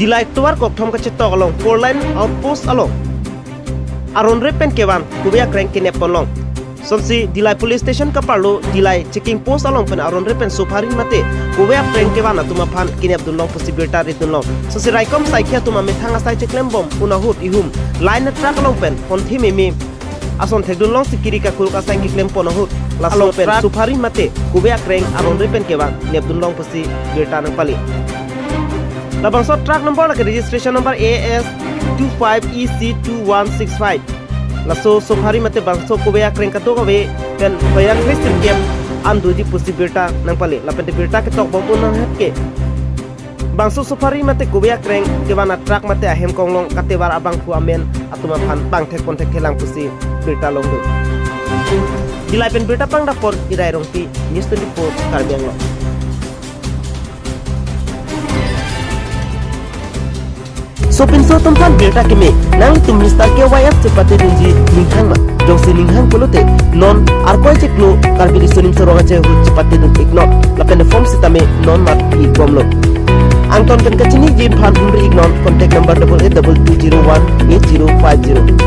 dilai tuar kok thom ka chetok along 4 line outpost along aron repen kewan kubya kreng kinep ponlong sonsi dilai police station ka parlo dilai checking post along pen aron repen sofarin mate kubya kreng kewan atuma phan kinep dunlong possibility ridunlong sonsi raikom saikha tuma methanga sai cheklem bom unahut ihum line track along pen ponthi mimi ason thegdunlong sikiri ka kulka sai kiklem ponahut along pen sofarin mate kubya kreng aron repen kewan nep dunlong possibility nang pali Labangso truck number like registration number AS 25EC2165. Laso sofari mate bangso kubaya kreng kato kawe dan bayang Christian game andu di possibility nang pali lapen de birta ketok bom unang hatke. Bangso sofari mate kubaya kreng kewana truck mate ahem konglong katewar abang fu amen atuma phan bang thek kontek helang pusi birta longdu. Dilai pen birta pang dapor irai rongpi News 24 Karbianglo. Sopin so tempat berita kami nang tum Mr. KYF cepate dunji ninghang ma jongsi ninghang polote non arpoi ceklo karbili sunim soronga cehu cepate dun ignore lapen form sitame non mat i komlo angton kan kacini jin phan humri ignon contact number 8822018050